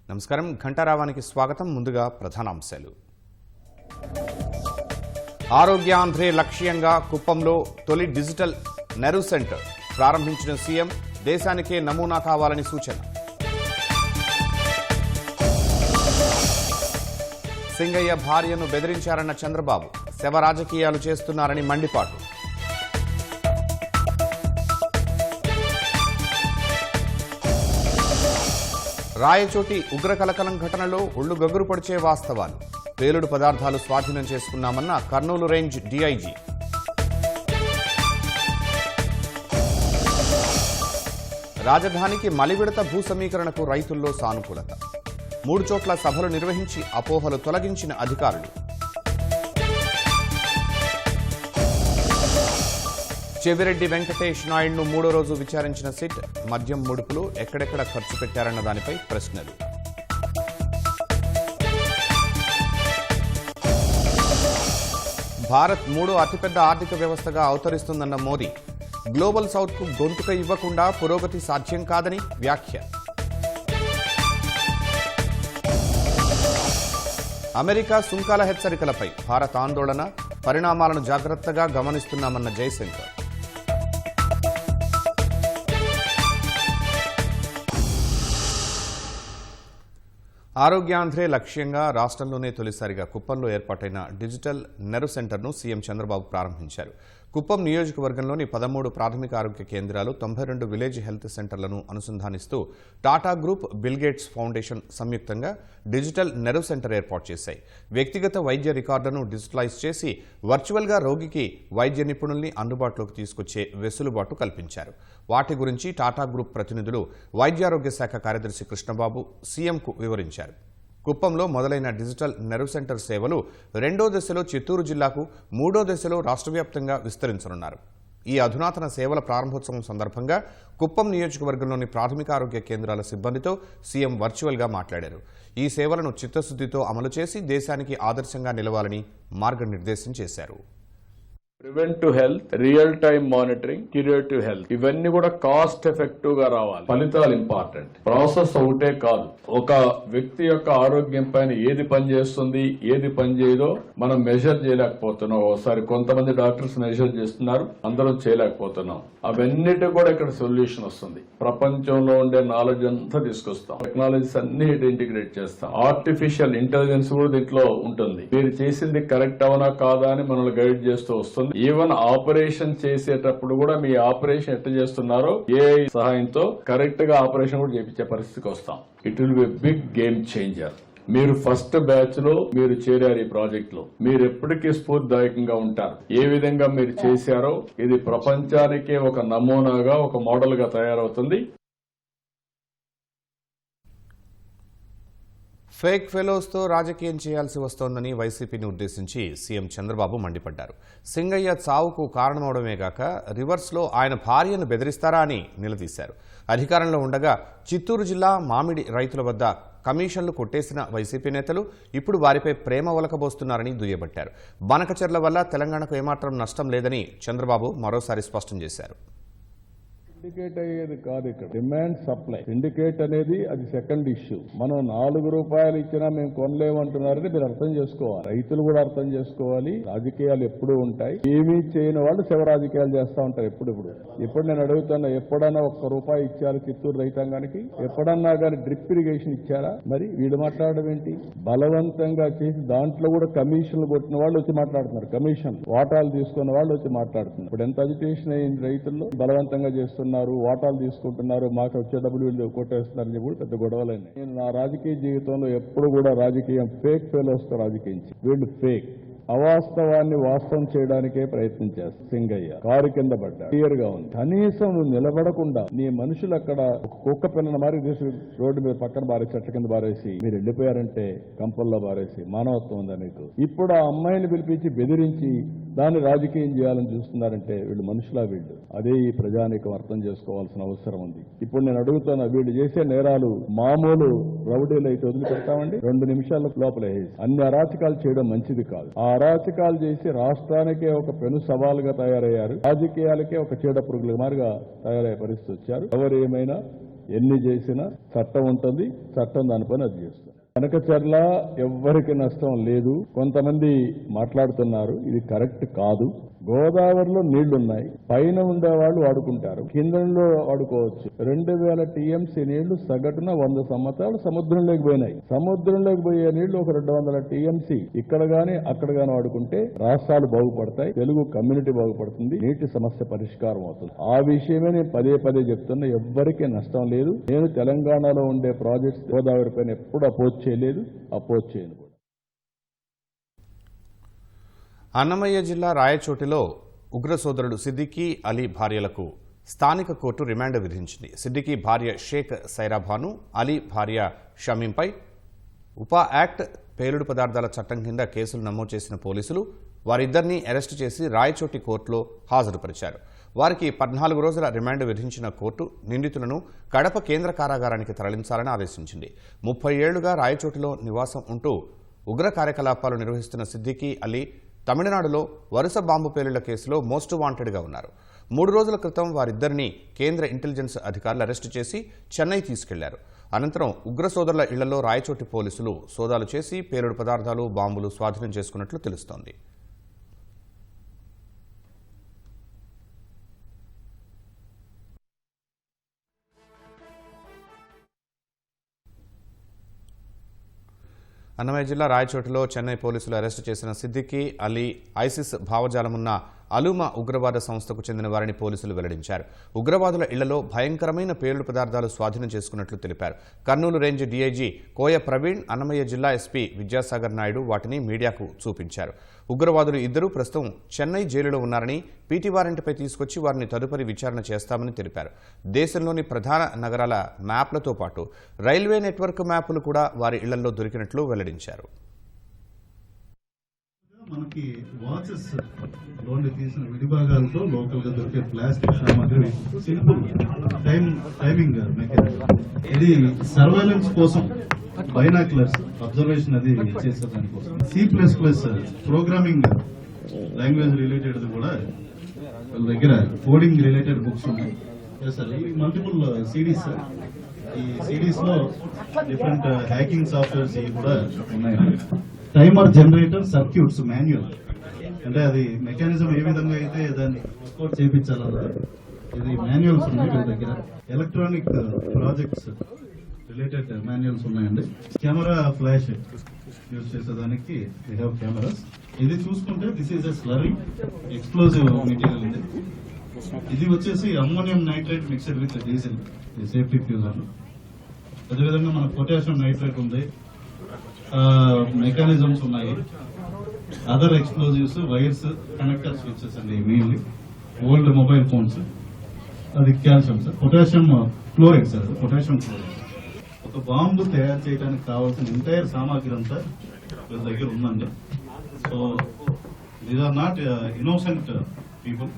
నమస్కారం, ఘంటారావానికి స్వాగతం. ముందుగా ప్రధానాంశాలు. ఆరోగ్యాంధ్రే లక్ష్యంగా కుప్పంలో తొలి డిజిటల్ నెర్వ్ సెంటర్ ప్రారంభించిన సీఎం, దేశానికే నమూనా కావాలని సూచన. సింగయ్య భార్యను బెదిరించారన్న చంద్రబాబు, శవ రాజకీయాలు చేస్తున్నారని మండిపాటు. రాయచోటి ఉగ్రకలకలం ఘటనలో ఒళ్లు గగురు పడిచే వాస్తవాలు. పేలుడు పదార్థాలు స్వాధీనం చేసుకున్నామన్న కర్నూలు రేంజ్ డీఐజీ. రాజధానికి మలివిడత భూ సమీకరణకు రైతుల్లో సానుకూలత. 3 చోట్ల సభలు నిర్వహించి అపోహలు తొలగించిన అధికారులు. చెవిరెడ్డి వెంకటేష్ నాయుడును 3వ రోజు విచారించిన సిట్. మద్యం ముడుపులు ఎక్కడెక్కడ ఖర్చు పెట్టారన్న దానిపై ప్రశ్నలు. భారత్ 3వ అతిపెద్ద ఆర్థిక వ్యవస్థగా అవతరిస్తుందన్న మోదీ, గ్లోబల్ సౌత్కు గొంతుక ఇవ్వకుండా పురోగతి సాధ్యం కాదని వ్యాఖ్య. అమెరికా సుంకాల హెచ్చరికలపై భారత్ ఆందోళన, పరిణామాలను జాగ్రత్తగా గమనిస్తున్నామన్న జైశంకర్. ఆరోగ్యాంధ్రే లక్ష్యంగా రాష్ట్రంలోనే తొలిసారిగా కుప్పంలో ఏర్పాటైన డిజిటల్ నెర్వ్ సెంటర్ను సీఎం చంద్రబాబు ప్రారంభించారు. కుప్పం నియోజకవర్గంలోని 13 ప్రాథమిక ఆరోగ్య కేంద్రాలు, 92 విలేజ్ హెల్త్ సెంటర్లను అనుసంధానిస్తూ Tata group, Bill Gates foundation సంయుక్తంగా డిజిటల్ నెర్వ్ సెంటర్ ఏర్పాటు చేశాయి. వ్యక్తిగత వైద్య రికార్డును డిజిటలైజ్ చేసి వర్చువల్గా రోగికి వైద్య నిపుణుల్ని అందుబాటులోకి తీసుకొచ్చే వెసులుబాటు కల్పించారు. వాటి గురించి టాటా గ్రూప్ ప్రతినిధులు వైద్యారోగ్య శాఖ కార్యదర్శి కృష్ణబాబు సీఎంకు వివరించారు. కుప్పంలో మొదలైన డిజిటల్ నెర్వ్ సెంటర్ సేవలు 2వ దశలో చిత్తూరు జిల్లాకు, 3వ దశలో రాష్ట్ర వ్యాప్తంగా విస్తరించనున్నారు. ఈ అధునాతన సేవల ప్రారంభోత్సవం సందర్భంగా కుప్పం నియోజకవర్గంలోని ప్రాథమిక ఆరోగ్య కేంద్రాల సిబ్బందితో సీఎం వర్చువల్గా మాట్లాడారు. ఈ సేవలను చిత్తశుద్ధితో అమలు చేసి దేశానికి ఆదర్శంగా నిలవాలని మార్గనిర్దేశం చేశారు. Preventive health, real time monitoring, curative health, ఇవన్నీ కూడా కాస్ట్ ఎఫెక్టివ్ గా రావాలి. ఫలితాలు ఇంపార్టెంట్. ప్రాసెస్ ఒకటే కాదు, ఒక వ్యక్తి యొక్క ఆరోగ్యం పైన ఏది పనిచేస్తుంది, ఏది పని చేయదో మనం మెజర్ చేయలేకపోతున్నాం. ఒకసారి కొంతమంది డాక్టర్స్ మెజర్ చేస్తున్నారు, అందరం చేయలేకపోతున్నాం. అవన్నిటి కూడా ఇక్కడ సొల్యూషన్ వస్తుంది. ప్రపంచంలో ఉండే నాలెడ్జ్ అంతా తీసుకొస్తాం, టెక్నాలజీస్ అన్ని ఇంటిగ్రేట్ చేస్తాం. ఆర్టిఫిషియల్ ఇంటెలిజెన్స్ కూడా దీంట్లో ఉంటుంది. మీరు చేసింది కరెక్ట్ అవునా కాదా అని మనల్ని గైడ్ చేస్తూ వస్తుంది. ఈవెన్ ఆపరేషన్ చేసేటప్పుడు కూడా మీ ఆపరేషన్ ఎట్లా చేస్తున్నారో ఏఐ సహాయంతో కరెక్ట్ గా ఆపరేషన్ కూడా చేయించే పరిస్థితికి వస్తాం. It will be big game changer. మీరు ఫస్ట్ బ్యాచ్ లో మీరు చేరారు ఈ ప్రాజెక్ట్ లో. మీరు ఎప్పటికీ స్ఫూర్తిదాయకంగా ఉంటారు. ఏ విధంగా మీరు చేశారో ఇది ప్రపంచానికే ఒక నమూనాగా, ఒక మోడల్ గా తయారవుతుంది. ఫేక్ ఫెలోస్తో రాజకీయం చేయాల్సి వస్తోందని వైసీపీని ఉద్దేశించి సీఎం చంద్రబాబు మండిపడ్డారు. సింగయ్య చావుకు కారణమవడమే గాక రివర్స్లో ఆయన భార్యను బెదిరిస్తారా అని నిలదీశారు. అధికారంలో ఉండగా చిత్తూరు జిల్లా మామిడి రైతుల వద్ద కమిషన్లు కొట్టేసిన వైసీపీ నేతలు ఇప్పుడు వారిపై ప్రేమ ఒలకబోస్తున్నారని దుయ్యబట్టారు. బనకచెర్ల వల్ల తెలంగాణకు ఏమాత్రం నష్టం లేదని చంద్రబాబు మరోసారి స్పష్టం చేశారు. సిండికేట్ అయ్యేది కాదు ఇక్కడ, డిమాండ్ సప్లై. సిండికేట్ అనేది అది సెకండ్ ఇష్యూ. మనం 4 రూపాయలు ఇచ్చినా మేము కొనలేమంటున్నారని మీరు అర్థం చేసుకోవాలి. రైతులు కూడా అర్థం చేసుకోవాలి. రాజకీయాలు ఎప్పుడూ ఉంటాయి. ఏమీ చేయని వాళ్ళు శవ రాజకీయాలు చేస్తూ ఉంటారు ఇప్పుడు నేను అడుగుతున్నా, ఎప్పుడన్నా 1 రూపాయి ఇచ్చారు చిత్తూరు రైతాంగానికి? ఎప్పుడన్నా కానీ డ్రిప్ ఇరిగేషన్ ఇచ్చారా? మరి వీళ్ళు మాట్లాడడం ఏంటి? బలవంతంగా చేసి దాంట్లో కూడా కమిషన్లు కొట్టిన వాళ్ళు వచ్చి మాట్లాడుతున్నారు. కమిషన్ వాటాలు తీసుకున్న వాళ్ళు వచ్చి మాట్లాడుతున్నారు. ఇప్పుడు ఎంత అజిటేషన్ అయింది రైతుల్లో. బలవంతంగా చేస్తున్నారు, వాటాలు తీసుకుంటున్నారు, మాకు వచ్చే డబ్బులు వీళ్ళు కొట్టేస్తున్నారని కూడా పెద్ద గొడవలైనాయి. నేను నా రాజకీయ జీవితంలో ఎప్పుడు కూడా రాజకీయం ఫేక్ ఫెలోస్తో రాజకీయించి, వీళ్ళు ఫేక్. అవాస్తవాన్ని వాస్తవం చేయడానికే ప్రయత్నం చేస్తాడు. సింగయ్య కారు కింద పడ్డా క్లియర్ గా ఉంది. కనీసం నువ్వు నిలబడకుండా నీ మనుషులు అక్కడ కుక్క పిల్లల మారి రోడ్డు మీద పక్కన బారేసి చెట్ల కింద బారేసి మీరు వెళ్ళిపోయారంటే కంపల్లో బారేసి మానవత్వం ఉందా నీకు? ఇప్పుడు ఆ అమ్మాయిని పిలిపించి బెదిరించి దాన్ని రాజకీయం చేయాలని చూస్తున్నారంటే వీళ్ళు మనుషులా? వీళ్ళు అదే ఈ ప్రజానీకం అర్థం చేసుకోవాల్సిన అవసరం ఉంది. ఇప్పుడు నేను అడుగుతున్నా, వీళ్ళు చేసే నేరాలు మామూలు రౌడీలు అయితే వదిలిపెడతామండి? 2 నిమిషాల లోపల వేసి అన్ని అరాచకాలు చేయడం మంచిది కాదు. ఆ అరాచకాలు చేసి రాష్ట్రానికే ఒక పెను సవాలుగా తయారయ్యారు. రాజకీయాలకే ఒక చీడ పురుగుల మారిగా తయారయ్యే పరిస్థితి వచ్చారు. ఎవరు ఏమైనా ఎన్ని చేసినా చట్టం ఉంటుంది, చట్టం దాని పని అది చేస్తుంది. కనకచర్ల ఎవ్వరికి నష్టం లేదు. కొంతమంది మాట్లాడుతున్నారు, ఇది కరెక్ట్ కాదు. గోదావరిలో నీళ్లున్నాయి, పైన ఉండేవాళ్ళు వాడుకుంటారు, కిందలో వాడుకోవచ్చు. 2000 టీఎంసీ నీళ్లు సగటున 100 సంవత్సరాలు సముద్రంలోకి పోయినాయి. సముద్రంలోకి పోయే నీళ్లు ఒక 200 టీఎంసీ ఇక్కడ గాని అక్కడ గాని వాడుకుంటే రాష్ట్రాలు బాగుపడతాయి, తెలుగు కమ్యూనిటీ బాగుపడుతుంది, నీటి సమస్య పరిష్కారం అవుతుంది. ఆ విషయమే నేను పదే చెప్తున్నా. ఎవ్వరికీ నష్టం లేదు. నేను తెలంగాణలో ఉండే ప్రాజెక్ట్స్ గోదావరి పైన ఎప్పుడు అపోజ్ చేయలేదు, అపోజ్ చేయను. అన్నమయ్య జిల్లా రాయచోటిలో ఉగ్ర సోదరుడు సిద్దికీ అలీ భార్యలకు స్థానిక కోర్టు రిమాండ్ విధించింది. సిద్దికీ భార్య షేక్ సైరాబాను, అలీ భార్య షమీంపై ఉపా యాక్ట్ పేలుడు పదార్థాల చట్టం కింద కేసులు నమోదు చేసిన పోలీసులు వారిద్దరినీ అరెస్టు చేసి రాయచోటి కోర్టులో హాజరుపరిచారు. వారికి 14 రోజుల రిమాండ్ విధించిన కోర్టు నిందితులను కడప కేంద్ర కారాగారానికి తరలించాలని ఆదేశించింది. 30 ఏళ్లుగా రాయచోటిలో నివాసం ఉంటూ ఉగ్ర కార్యకలాపాలు నిర్వహిస్తున్న సిద్దికీ అలీ తమిళనాడులో వరుస బాంబు పేలుళ్ల కేసులో మోస్ట్ వాంటెడ్గా ఉన్నారు. 3 రోజుల క్రితం వారిద్దరినీ కేంద్ర ఇంటెలిజెన్స్ అధికారులు అరెస్టు చేసి చెన్నై తీసుకెళ్లారు. అనంతరం ఉగ్ర సోదరుల ఇళ్లలో రాయచోటి పోలీసులు సోదాలు చేసి పేలుడు పదార్థాలు, బాంబులు స్వాధీనం చేసుకున్నట్లు తెలుస్తోంది. అన్నమయ్య జిల్లా రాయచోటిలో చెన్నై పోలీసులు అరెస్టు చేసిన సిద్దికీ అలీ ఐసిస్ భావజాలమున్న అలుమా ఉగ్రవాద సంస్థకు చెందిన వారిని పోలీసులు వెల్లడించారు. ఉగ్రవాదుల ఇళ్లలో భయంకరమైన పేలుడు పదార్థాలు స్వాధీనం చేసుకున్నట్లు తెలిపారు. కర్నూలు రేంజ్ డీఐజీ కోయ ప్రవీణ్, అన్నమయ్య జిల్లా ఎస్పీ విద్యాసాగర్ నాయుడు వాటిని మీడియాకు చూపించారు. ఉగ్రవాదులు ఇద్దరూ ప్రస్తుతం చెన్నై జైలులో ఉన్నారని, పీటీ వారెంట్పై తీసుకొచ్చి వారిని తదుపరి విచారణ చేస్తామని తెలిపారు. దేశంలోని ప్రధాన నగరాల మ్యాప్లతో పాటు రైల్వే నెట్వర్క్ మ్యాపులు కూడా వారి ఇళ్లలో దొరికినట్లు వెల్లడించారు. మనకి వాచెస్ లోన్లు తీసిన విడిభాగాలతో లోకల్ గా దొరికే ప్లాస్టిక్ సామాగ్రి సింపుల్ టైమింగ్ మెకానిజం. ఇది సర్వైలెన్స్ కోసం బైనాక్యులర్స్ అబ్జర్వేషన్ అది చేసేదాని కోసం C++ ప్రోగ్రామింగ్ లాంగ్వేజ్ రిలేటెడ్ కూడా వాళ్ళ దగ్గర కోడింగ్ రిలేటెడ్ బుక్స్ ఉన్నాయి. సార్ ఈ మల్టిపుల్ సిడీస్ సార్, ఈ సిడీస్ లో డిఫరెంట్ హ్యాకింగ్ సాఫ్ట్వేర్స్ కూడా ఉన్నాయి. టైమర్ జనరేటర్ సర్క్యూట్స్ మాన్యువల్, అంటే అది మెకానిజం ఏ విధంగా అయితే దాన్ని వర్కౌట్ చేయించాలన్నది ఇది మాన్యువల్స్ ఉన్నాయి వీళ్ళ దగ్గర. ఎలక్ట్రానిక్ ప్రాజెక్ట్స్ రిలేటెడ్ మాన్యువల్స్ ఉన్నాయండి. కెమెరా ఫ్లాష్ యూజ్ చేసేదానికి వీ హ్యావ్ కెమెరాస్. ఇది చూసుకుంటే this is a slurring explosive material ఇది. ఇది వచ్చేసి ammonium nitrate mixed with diesel, safety fuse అని. అదేవిధంగా మన పొటాషియం నైట్రేట్ ఉంది, మెకానిజమ్స్ ఉన్నాయి, other explosives, wires, connector switches అండి మెయిన్లీ. ఓల్డ్ మొబైల్ ఫోన్స్, అది calcium sir, potassium chloride sir, potassium chloride. ఒక బాంబు తయారు చేయడానికి కావాల్సిన ఎంటైర్ సామాగ్రి అంతా వీళ్ళ దగ్గర ఉందండి. So these are not innocent people.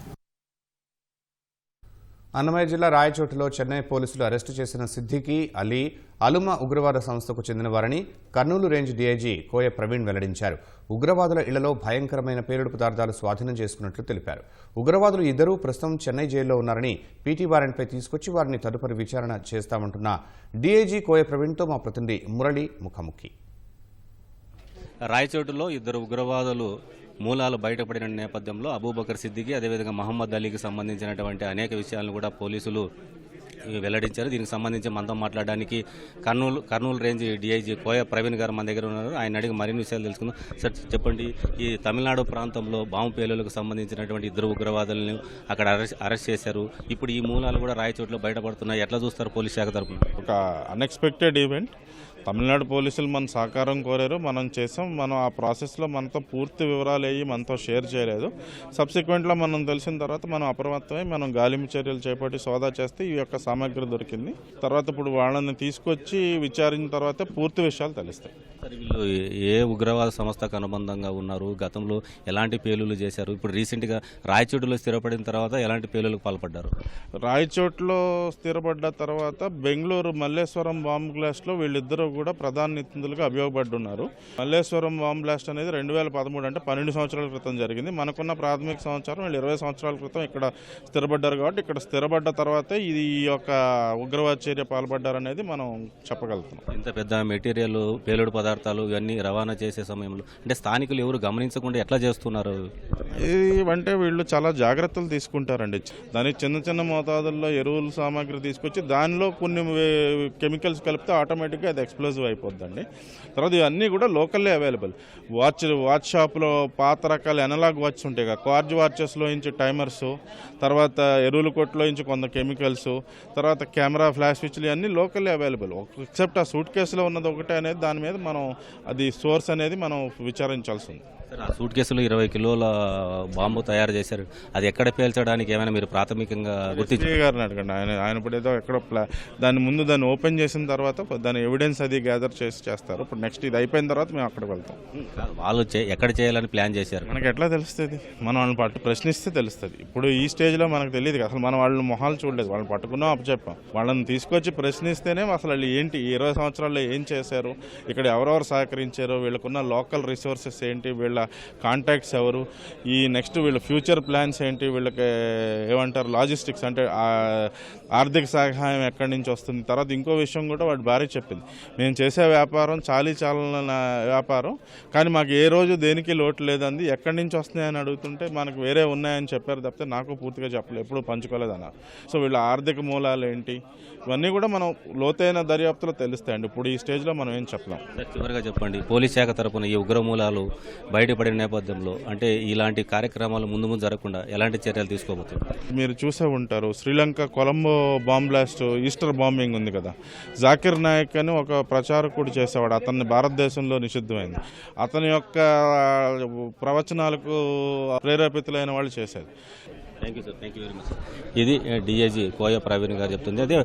Annamayya జిల్లా రాయచోటిలో చెన్నై పోలీసులు అరెస్టు చేసిన సిద్దికీ అలీ అలుమా ఉగ్రవాద సంస్థకు చెందిన వారని కర్నూలు రేంజ్ డీఐజీ కోయ ప్రవీణ్ వెల్లడించారు. ఉగ్రవాదుల ఇళ్లలో భయంకరమైన పేలుడు పదార్థాలు స్వాధీనం చేసుకున్నట్లు తెలిపారు. ఉగ్రవాదులు ఇద్దరూ ప్రస్తుతం చెన్నై జైల్లో ఉన్నారని, పీటీ వారెంట్పై తీసుకొచ్చి వారిని తదుపరి విచారణ చేస్తామంటున్న డీఐజీ కోయ ప్రవీణ్తో మా ప్రతినిధి మురళి ముఖాముఖి. రాయచోటులో ఇద్దరు ఉగ్రవాదులు మూలాలు బయటపడిన నేపథ్యంలో అబూబకర్ సిద్దికీ, అదేవిధంగా మహమ్మద్ అలీకి సంబంధించినటువంటి అనేక విషయాలను కూడా పోలీసులు వెల్లడించారు. దీనికి సంబంధించి మనతో మాట్లాడడానికి కర్నూలు రేంజ్ డీఐజీ కోయ ప్రవీణ్ గారు మన దగ్గర ఉన్నారు. ఆయన అడిగి మరిన్ని విషయాలు తెలుసుకుందాం. సార్ చెప్పండి, ఈ తమిళనాడు ప్రాంతంలో బాంబు పేలులకు సంబంధించినటువంటి ఇద్దరు ఉగ్రవాదులను అక్కడ అరెస్ట్ చేశారు. ఇప్పుడు ఈ మూలాలు కూడా రాయచోట్లో బయటపడుతున్నాయి. ఎట్లా చూస్తారు పోలీస్ శాఖ తరఫున? ఒక అన్ఎక్స్పెక్టెడ్ ఈవెంట్. తమిళనాడు పోలీసులు మన సహకారం కోరారు, మనం చేసాం. మనం ఆ ప్రాసెస్లో మనతో పూర్తి వివరాలు అయ్యి మనతో షేర్ చేయలేదు. సబ్సిక్వెంట్లో మనం తెలిసిన తర్వాత మనం అప్రమత్తమై మనం గాలింపు చర్యలు చేపట్టి సోదా చేస్తే ఈ యొక్క సామాగ్రి దొరికింది. తర్వాత ఇప్పుడు వాళ్ళని తీసుకొచ్చి విచారించిన తర్వాత పూర్తి విషయాలు తెలుస్తాయి. సరే, వీళ్ళు ఏ ఉగ్రవాద సంస్థకు అనుబంధంగా ఉన్నారు, గతంలో ఎలాంటి పేలులు చేశారు, ఇప్పుడు రీసెంట్గా రాయచోటిలో స్థిరపడిన తర్వాత ఎలాంటి పేలులకు పాల్పడ్డారు? రాయచోట్లో స్థిరపడ్డ తర్వాత బెంగళూరు మల్లేశ్వరం బాంబ్ బ్లాస్ట్లో వీళ్ళిద్దరూ కూడా ప్రధాన నిందితులుగా అభియోగపడ్డున్నారు. మల్లేశ్వరం బాంబ్ బ్లాస్ట్ అనేది 2013 అంటే 12 సంవత్సరాల క్రితం జరిగింది. మనకున్న ప్రాథమిక సమాచారం వీళ్ళు 20 సంవత్సరాల క్రితం ఇక్కడ స్థిరపడ్డారు. కాబట్టి ఇక్కడ స్థిరపడ్డ తర్వాతే ఇది ఈ యొక్క ఉగ్రవాద చర్య పాల్పడ్డారనేది మనం చెప్పగలుగుతున్నాం. ఇంత పెద్ద మెటీరియల్, పేలుడు పదార్థాలు ఇవన్నీ రవాణా చేసే సమయంలో అంటే స్థానికులు ఎవరు గమనించకుండా ఎట్లా చేస్తున్నారు? అంటే వీళ్ళు చాలా జాగ్రత్తలు తీసుకుంటారండి. దానికి చిన్న చిన్న మోతాదుల్లో ఎరువుల సామాగ్రి తీసుకొచ్చి దానిలో కొన్ని కెమికల్స్ కలిపితే ఆటోమేటిక్గా అది ఎక్స్ప్లోజివ్ అయిపోద్దండి. తర్వాత ఇవన్నీ కూడా లోకల్లే అవైలబుల్. వాచ్ షాప్లో పాత రకాల ఎనలాగ్ వాచెస్ ఉంటాయి కదా, కార్జ్ వాచెస్లో నుంచి టైమర్స్, తర్వాత ఎరువుల కొట్లో నుంచి కొంత కెమికల్స్, తర్వాత కెమెరా, ఫ్లాష్ స్విచ్లు ఇవన్నీ లోకల్లే అవైలబుల్. ఎక్సెప్ట్ ఆ సూట్ కేసులో ఉన్నది ఒకటే అనేది దాని మీద మనం అది సోర్స్ అనేది మనం విచారించాల్సి ఉంది. సార్, ఆ సూట్ కేసులో 20 కిలోల బాంబు తయారు చేశారు. అది ఎక్కడ పేల్చడానికి ఏమైనా మీరు ప్రాథమికంగా గుర్తించారు? గారిని అడగండి. ఆయన ఇప్పుడు ఏదో ఎక్కడ దాన్ని ఓపెన్ చేసిన తర్వాత దాని ఎవిడెన్స్ అది గ్యాదర్ చేస్తారు. ఇప్పుడు నెక్స్ట్ ఇది అయిపోయిన తర్వాత మేము అక్కడికి వెళ్తాం. వాళ్ళు ఎక్కడ చేయాలని ప్లాన్ చేశారు? మనకి ఎట్లా తెలుస్తుంది? మనం వాళ్ళని ప్రశ్నిస్తే తెలుస్తుంది. ఇప్పుడు ఈ స్టేజ్లో మనకు తెలియదు. అసలు మనం వాళ్ళ మొహాలు చూడలేదు. వాళ్ళని పట్టుకున్నాం, అప్పచెప్పాం. వాళ్ళని తీసుకొచ్చి ప్రశ్నిస్తేనే అసలు వాళ్ళు ఏంటి, 20 సంవత్సరాల్లో ఏం చేశారు, ఇక్కడ ఎవరెవరు సహకరించారు, వీళ్ళకున్న లోకల్ రిసోర్సెస్ ఏంటి, వీళ్ళ కాంటాక్ట్స్ ఎవరు, ఈ నెక్స్ట్ వీళ్ళ ఫ్యూచర్ ప్లాన్స్ ఏంటి, వీళ్ళకి ఏమంటారు లాజిస్టిక్స్ అంటే ఆర్థిక సహాయం ఎక్కడి నుంచి వస్తుంది. తర్వాత ఇంకో విషయం కూడా వాడి భార్య చెప్పింది, మేము చేసే వ్యాపారం చాలీచాలన వ్యాపారం, కానీ మాకు ఏ రోజు దేనికి లోటు లేదంది. ఎక్కడి నుంచి వస్తున్నాయని అడుగుతుంటే మనకు వేరే ఉన్నాయని చెప్పారు తప్పితే నాకు పూర్తిగా చెప్పలేదు, ఎప్పుడు పంచుకోలేదన్నారు. సో వీళ్ళ ఆర్థిక మూలాలు ఏంటి ఇవన్నీ కూడా మనం లోతైన దర్యాప్తులో తెలుస్తాయండి. ఇప్పుడు ఈ స్టేజ్లో మనం ఏం చెప్పలేం. చివరిగా చెప్పండి, పోలీస్ శాఖ తరపున ఈ ఉగ్రమూలాలు బయటపడిన నేపథ్యంలో అంటే ఇలాంటి కార్యక్రమాలు ముందు జరగకుండా ఎలాంటి చర్యలు తీసుకోబోతున్నారు? మీరు చూసే ఉంటారు, Sri Lanka Colombo bomb blast, Easter bombing ఉంది కదా, జాకిర్ నాయక్ అని ఒక ప్రచారకుడు చేసేవాడు. అతన్ని భారతదేశంలో నిషిద్ధమైంది. అతని యొక్క ప్రవచనాలకు ప్రేరేపితులైన వాళ్ళు చేసేది. Thank you sir, thank you very much. ఇది డిఐజీ కోయ ప్రవీణ్ గారు చెప్తుంది. అదే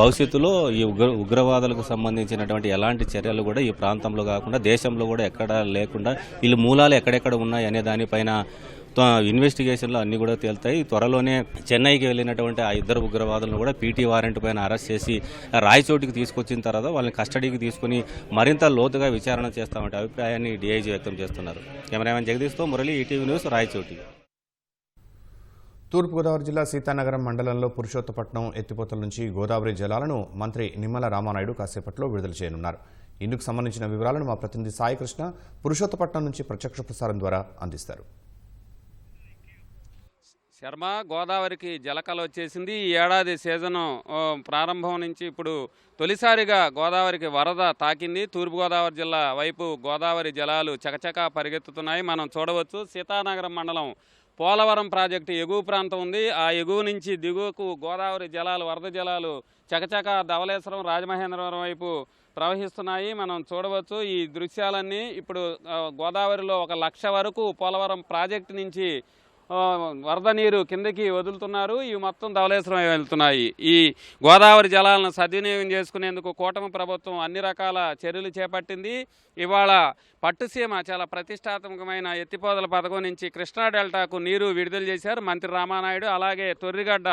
భవిష్యత్తులో ఈ ఉగ్రవాదులకు సంబంధించినటువంటి ఎలాంటి చర్యలు కూడా ఈ ప్రాంతంలో కాకుండా దేశంలో కూడా ఎక్కడ లేకుండా వీళ్ళు మూలాలు ఎక్కడెక్కడ ఉన్నాయి అనే దానిపైన ఇన్వెస్టిగేషన్లో అన్నీ కూడా తేలుతాయి. త్వరలోనే చెన్నైకి వెళ్ళినటువంటి ఆ ఇద్దరు ఉగ్రవాదులను కూడా పీటీ వారెంట్ పైన అరెస్ట్ చేసి రాయచోటికి తీసుకొచ్చిన తర్వాత వాళ్ళని కస్టడీకి తీసుకుని మరింత లోతుగా విచారణ చేస్తామంటే అభిప్రాయాన్ని డిఐజీ వ్యక్తం చేస్తున్నారు. కెమెరామెన్ జగదీష్తో మురళి, ఈటీవీ న్యూస్, రాయచోటి. తూర్పుగోదావరి జిల్లా సీతానగరం మండలంలో పురుషోత్తపట్నం ఎత్తిపోతల నుంచి గోదావరి జలాలను మంత్రి నిమ్మల రామానాయుడు కాసేపట్లో విడుదల చేయనున్నారు. ఇందుకు సంబంధించిన వివరాలను మా ప్రతినిధి సాయికృష్ణ పురుషోత్తపట్నం నుంచి ప్రత్యక్ష ప్రసారం ద్వారా అందిస్తారు. శర్మ, గోదావరికి జలకళ వచ్చేసింది. ఈ ఏడాది సీజను ప్రారంభం నుంచి ఇప్పుడు తొలిసారిగా గోదావరికి వరద తాకింది. తూర్పుగోదావరి జిల్లా వైపు గోదావరి జలాలు చకచకా పరిగెత్తుతున్నాయి. మనం చూడవచ్చు, సీతానగరం మండలం పోలవరం ప్రాజెక్టు ఎగువ ప్రాంతం ఉంది. ఆ ఎగువ నుంచి దిగువకు గోదావరి జలాలు, వరద జలాలు చకచకా ధవళేశ్వరం, రాజమహేంద్రవరం వైపు ప్రవహిస్తున్నాయి. మనం చూడవచ్చు ఈ దృశ్యాలన్నీ. ఇప్పుడు గోదావరిలో 1 లక్ష వరకు పోలవరం ప్రాజెక్టు నుంచి వరద నీరు కిందకి వదులుతున్నారు. ఇవి మొత్తం ధవళేశ్వరం వెళ్తున్నాయి. ఈ గోదావరి జలాలను సద్వినియోగం చేసుకునేందుకు కూటమి ప్రభుత్వం అన్ని రకాల చర్యలు చేపట్టింది. ఇవాళ పట్టుసీమ చాలా ప్రతిష్టాత్మకమైన ఎత్తిపోతల పథకం నుంచి కృష్ణా డెల్టాకు నీరు విడుదల చేశారు మంత్రి రామానాయుడు. అలాగే తొర్రిగడ్డ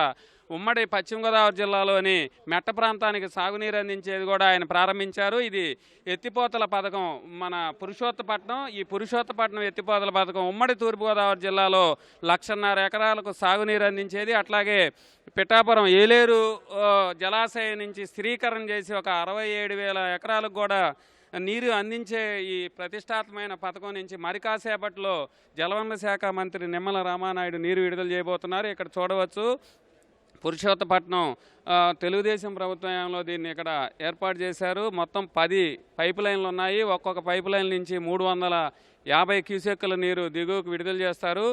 ఉమ్మడి పశ్చిమ గోదావరి జిల్లాలోని మెట్ట ప్రాంతానికి సాగునీరు అందించేది కూడా ఆయన ప్రారంభించారు. ఇది ఎత్తిపోతల పథకం మన పురుషోత్తపట్నం. ఈ పురుషోత్తపట్నం ఎత్తిపోతల పథకం ఉమ్మడి తూర్పుగోదావరి జిల్లాలో 1,50,000 ఎకరాలకు సాగునీరు అందించేది. అట్లాగే పిఠాపురం ఏలేరు జలాశయం నుంచి స్థిరీకరణ చేసి ఒక 67,000 ఎకరాలకు కూడా నీరు అందించే ఈ ప్రతిష్టాత్మకమైన పథకం నుంచి మరి కాసేపట్లో జలవనరుల శాఖ మంత్రి నిమ్మల రామానాయుడు నీరు విడుదల చేయబోతున్నారు. ఇక్కడ చూడవచ్చు, పురుషోత్తపట్నం తెలుగుదేశం ప్రభుత్వంలో దీన్ని ఇక్కడ ఏర్పాటు చేశారు. మొత్తం 10 పైపు లైన్లు ఉన్నాయి. ఒక్కొక్క పైపు లైన్ నుంచి 350 క్యూసెక్కుల నీరు దిగువకు విడుదల చేస్తారు.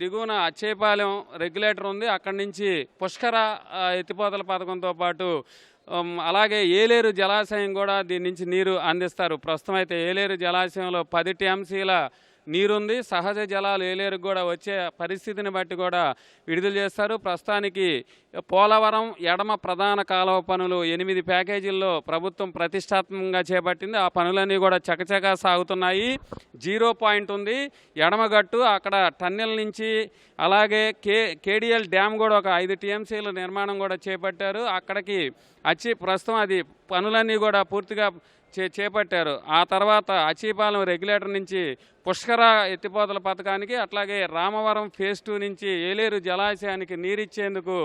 దిగువన అచ్చేపాలెం రెగ్యులేటర్ ఉంది. అక్కడి నుంచి పుష్కర ఎత్తిపోతల పథకంతో పాటు అలాగే ఏలేరు జలాశయం కూడా దీని నుంచి నీరు అందిస్తారు. ప్రస్తుతం అయితే ఏలేరు జలాశయంలో 10 టీఎంసీల నీరుంది. సహజ జలాలు ఏలేరుకు కూడా వచ్చే పరిస్థితిని బట్టి కూడా విడుదల చేస్తారు. ప్రస్తుతానికి పోలవరం ఎడమ ప్రధాన కాలువ పనులు 8 ప్యాకేజీల్లో ప్రభుత్వం ప్రతిష్టాత్మకంగా చేపట్టింది. ఆ పనులన్నీ కూడా చకచకా సాగుతున్నాయి. 0 పాయింట్ ఉంది, ఎడమగట్టు అక్కడ టన్నెల్ నుంచి అలాగే కేడిఎల్ డ్యామ్ కూడా ఒక 5 టీఎంసీల నిర్మాణం కూడా చేపట్టారు. అక్కడికి వచ్చి ప్రస్తుతం అది పనులన్నీ కూడా పూర్తిగా చేపట్టారు. ఆ తర్వాత అచీపాలెం రెగ్యులేటర్ నుంచి పుష్కర ఎత్తిపోతల పథకానికి, అట్లాగే రామవరం ఫేజ్ 2 నుంచి ఏలేరు జలాశయానికి నీరిచ్చేందుకు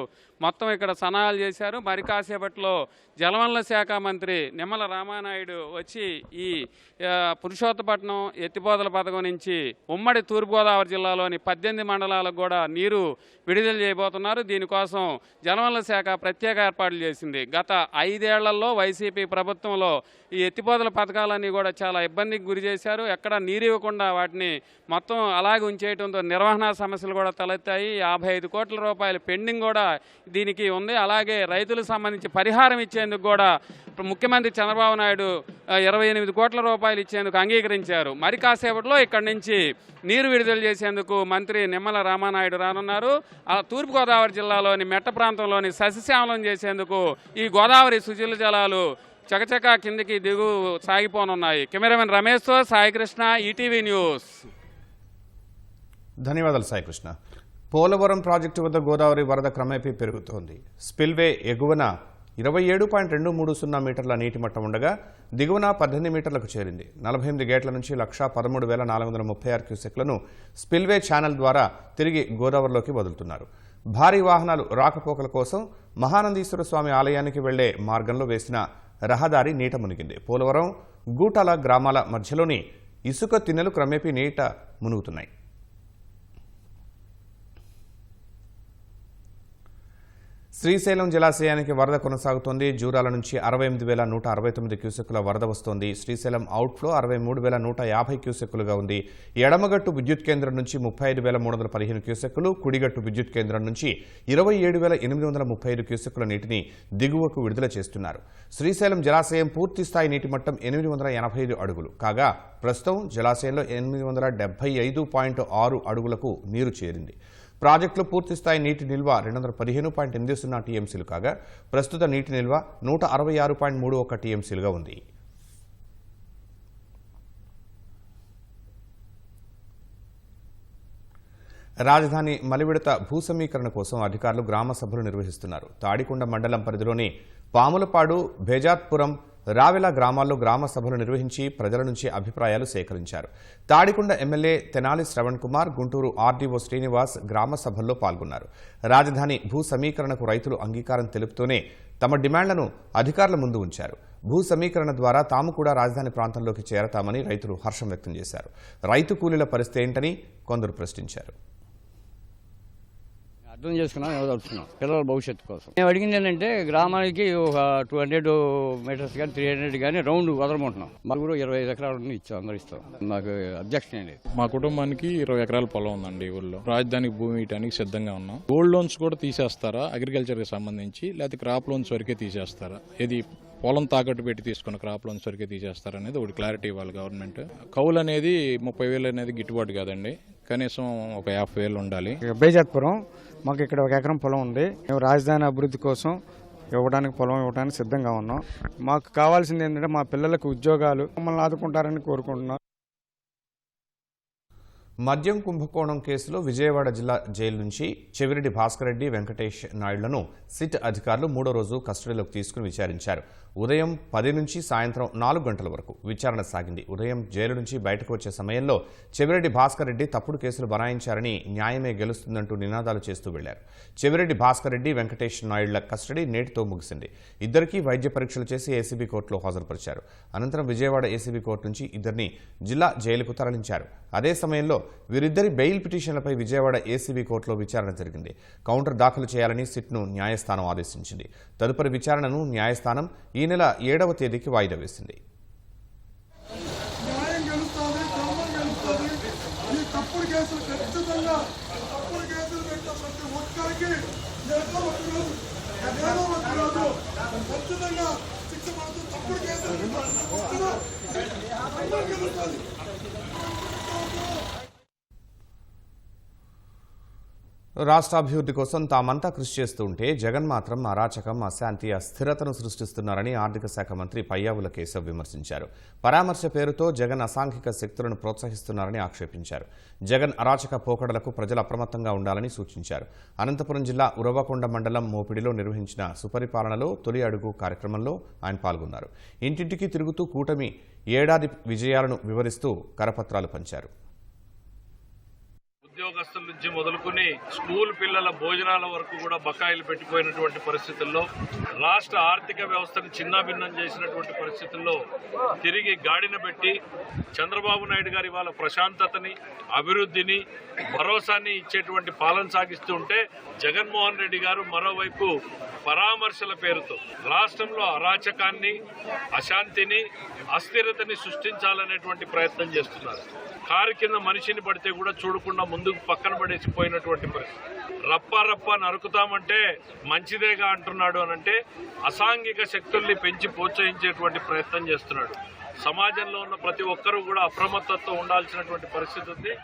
మొత్తం ఇక్కడ సన్నాహాలు చేశారు. మరి కాసేపట్లో జలవనరుల శాఖ మంత్రి నిమ్మల రామానాయుడు వచ్చి ఈ పురుషోత్తపట్నం ఎత్తిపోతల పథకం నుంచి ఉమ్మడి తూర్పుగోదావరి జిల్లాలోని 18 మండలాలకు కూడా నీరు విడుదల చేయబోతున్నారు. దీనికోసం జలవనరుల శాఖ ప్రత్యేక ఏర్పాట్లు చేసింది. గత 5 ఏళ్లలో వైసీపీ ప్రభుత్వంలో ఈ ఎత్తిపోతల పథకాలన్నీ కూడా చాలా ఇబ్బందికి గురి చేశారు. ఎక్కడ నీరు ఇవ్వకుండా వాటిని మొత్తం అలాగే ఉంచేయడంతో నిర్వహణ సమస్యలు కూడా తలెత్తాయి. 55 కోట్ల రూపాయలు పెండింగ్ కూడా దీనికి ఉంది. అలాగే రైతులకు సంబంధించి పరిహారం ఇచ్చేందుకు కూడా ముఖ్యమంత్రి చంద్రబాబు నాయుడు 28 కోట్ల రూపాయలు ఇచ్చేందుకు అంగీకరించారు. మరి కాసేపట్లో ఇక్కడి నుంచి నీరు విడుదల చేసేందుకు మంత్రి నిమ్మల రామానాయుడు రానున్నారు. తూర్పుగోదావరి జిల్లాలోని మెట్ట ప్రాంతంలోని సస్యశ్యామలం చేసేందుకు ఈ గోదావరి సుజల జలాలు చకచకా కిందికి దిగు సాగిపోనున్నాయి. కెమెరామెన్ రమేష్తో సాయికృష్ణ, ఈటీవీ న్యూస్. ధన్యవాదాలు సాయికృష్ణ. పోలవరం ప్రాజెక్టు వద్ద గోదావరి వరద క్రమేపీ పెరుగుతోంది. స్పిల్వే ఎగువన 27.230 మీటర్ల నీటి మట్టం ఉండగా దిగువన 18 మీటర్లకు చేరింది. 48 గేట్ల నుంచి 1,13,436 క్యూసెక్లను స్పిల్వే ఛానల్ ద్వారా తిరిగి గోదావరిలోకి వదులుతున్నారు. భారీ వాహనాలు రాకపోకల కోసం మహానందీశ్వర స్వామి ఆలయానికి వెళ్లే మార్గంలో వేసిన రహదారి నీట మునిగింది. పోలవరం గూటాల గ్రామాల మధ్యలోని ఇసుక తిన్నెలు క్రమేపీ నీట మునుగుతున్నాయి. శ్రీశైలం జలాశయానికి వరద కొనసాగుతోంది. జూరాల నుంచి 68,169 క్యూసెక్కుల వరద వస్తోంది. శ్రీశైలం అవుట్ఫ్లో 63,150 క్యూసెక్కులుగా ఉంది. ఎడమగట్టు విద్యుత్ కేంద్రం నుంచి 35,315 క్యూసెక్కులు, కుడిగట్టు విద్యుత్ కేంద్రం నుంచి 27,835 క్యూసెక్కుల నీటిని దిగువకు విడుదల చేస్తున్నారు. శ్రీశైలం జలాశయం పూర్తిస్థాయి నీటి మట్టం 885 అడుగులు కాగా ప్రస్తుతం జలాశయంలో 875.6 అడుగులకు నీరు చేరింది. ప్రాజెక్టులో పూర్తిస్థాయి నీటి నిల్వ 215.80 టీఎంసీలు కాగా ప్రస్తుత నీటి నిల్వ 166.31 టీఎంసీలుగా ఉంది. రాజధాని మలివిడత భూ సమీకరణ కోసం అధికారులు గ్రామ సభలు నిర్వహిస్తున్నారు. తాడికొండ మండలం పరిధిలోని పాములపాడు, బేజాత్పురం, రావెల గ్రామాల్లో గ్రామ సభలు నిర్వహించి ప్రజల నుంచి అభిప్రాయాలు సేకరించారు. తాడికొండ ఎమ్మెల్యే తెనాలి శ్రవణ్ కుమార్, గుంటూరు ఆర్డీఓ శ్రీనివాస్ గ్రామ సభల్లో పాల్గొన్నారు. రాజధాని భూ సమీకరణకు రైతులు అంగీకారం తెలుపుతూనే తమ డిమాండ్లను అధికారుల ముందు ఉంచారు. భూ సమీకరణ ద్వారా తాము కూడా రాజధాని ప్రాంతంలోకి చేరతామని రైతులు హర్షం వ్యక్తం చేశారు. రైతు కూలీల పరిస్థితి ఏంటని కొందరు ప్రశ్నించారు. అర్థం చేసుకున్నాం, ఎవరుతున్నాం పిల్లల భవిష్యత్తు కోసం. మేము అడిగింది ఏంటంటే గ్రామానికి ఒక 200 మీటర్స్ కానీ 300 కానీ రౌండ్ వదలమంటున్నాం. మాకు కూడా 25 ఎకరాలు ఇచ్చాం, అందరూ ఇస్తాం. మాకు అబ్జెక్షన్ ఏంటి. మా కుటుంబానికి 20 ఎకరాల పొలం ఉందండి ఊళ్ళో. రాజధానికి భూమి ఇవ్వడానికి సిద్ధంగా ఉన్నాం. గోల్డ్ లోన్స్ కూడా తీసేస్తారా అగ్రికల్చర్ కి సంబంధించి, లేకపోతే క్రాప్ లోన్స్ వరకే తీసేస్తారా? ఇది పొలం తాకట్టు పెట్టి తీసుకున్న క్రాప్ లోన్స్ వరకే తీసేస్తారనేది ఒకటి క్లారిటీ ఇవ్వాలి గవర్నమెంట్. కౌలు అనేది 30,000 అనేది గిట్టుబాటు కాదండి, కనీసం ఒక 50,000 ఉండాలి. బేజాత్పురం మాకు ఇక్కడ 1 ఎకరం పొలం ఉంది. మేము రాజధాని అభివృద్ధి కోసం పొలం ఇవ్వడానికి సిద్ధంగా ఉన్నాం. మాకు కావాల్సింది ఏంటంటే మా పిల్లలకు ఉద్యోగాలు, మమ్మల్ని ఆదుకుంటారని కోరుకుంటున్నాం. మద్యం కుంభకోణం కేసులో విజయవాడ జిల్లా జైలు నుంచి చెవిరెడ్డి భాస్కర్ రెడ్డి, వెంకటేష్ నాయుడులను సిట్ అధికారులు 3వ రోజు కస్టడీలోకి తీసుకుని విచారించారు. ఉదయం 10 నుంచి సాయంత్రం 4 గంటల వరకు విచారణ సాగింది. ఉదయం జైలు నుంచి బయటకు వచ్చే సమయంలో చెవిరెడ్డి భాస్కర్ రెడ్డి తప్పుడు కేసులు బనాయించారని, న్యాయమే గెలుస్తుందంటూ నినాదాలు చేస్తూ వెళ్లారు. చెవిరెడ్డి భాస్కర్ రెడ్డి, వెంకటేష్ నాయుడుల కస్టడీ నేటితో ముగిసింది. ఇద్దరికీ వైద్య పరీక్షలు చేసి ఏసీబీ కోర్టులో హాజరుపరిచారు. అనంతరం విజయవాడ ఏసీబీ కోర్టు నుంచి ఇద్దరిని జిల్లా జైలుకు తరలించారు. అదే సమయంలో వీరిద్దరి బెయిల్ పిటిషన్లపై విజయవాడ ఏసీబీ కోర్టులో విచారణ జరిగింది. కౌంటర్ దాఖలు చేయాలని సిట్ను న్యాయస్థానం ఆదేశించింది. తదుపరి విచారణను న్యాయస్థానం ఈ నెల 7వ తేదీకి వాయిదా వేసింది. రాష్ట్ర అభివృద్ధి కోసం తామంతా కృషి చేస్తూ ఉంటే జగన్ మాత్రం అరాచకం, అశాంతి, అస్థిరతను సృష్టిస్తున్నారని ఆర్థిక శాఖ మంత్రి పయ్యావుల కేశవ్ విమర్శించారు. పరామర్శ పేరుతో జగన్ అసాంఘిక శక్తులను ప్రోత్సహిస్తున్నారని ఆక్షేపించారు. జగన్ అరాచక పోకడలకు ప్రజలు అప్రమత్తంగా ఉండాలని సూచించారు. అనంతపురం జిల్లా ఉరవకొండ మండలం మోపిడిలో నిర్వహించిన సుపరిపాలనలో తొలి అడుగు కార్యక్రమంలో ఆయన పాల్గొన్నారు. ఇంటింటికి తిరుగుతూ కూటమి ఏడాది విజయాలను వివరిస్తూ కరపత్రాలు పంచారు. ఉద్యోగస్తుల నుంచి మొదలుకొని స్కూల్ పిల్లల భోజనాల వరకు కూడా బకాయిలు పెట్టిపోయినటువంటి పరిస్థితుల్లో, రాష్ట్ర ఆర్థిక వ్యవస్థను చిన్నాభిన్నం చేసినటువంటి పరిస్థితుల్లో తిరిగి గాడిన పెట్టి చంద్రబాబు నాయుడు గారి వాళ్ళ ప్రశాంతతని, అభివృద్ధిని, భరోసాని ఇచ్చేటువంటి పాలన సాగిస్తూ ఉంటే జగన్మోహన్ రెడ్డి గారు మరోవైపు పరామర్శల పేరుతో రాష్ట్రంలో అరాచకాన్ని, అశాంతిని, అస్థిరతని సృష్టించాలనేటువంటి ప్రయత్నం చేస్తున్నారు. కారు కింద మనిషిని పడితే కూడా చూడకుండా ముందుకు పక్కన పడేసిపోయినటువంటి పరిస్థితి. రప్ప నరుకుతామంటే మంచిదేగా అంటున్నాడు అనంటే అసాంఘిక శక్తుల్ని పెంచి ప్రోత్సహించేటువంటి ప్రయత్నం చేస్తున్నాడు. సమాజంలో ఉన్న ప్రతి ఒక్కరూ కూడా అప్రమత్తతో ఉండాల్సినటువంటి పరిస్థితి ఉంది.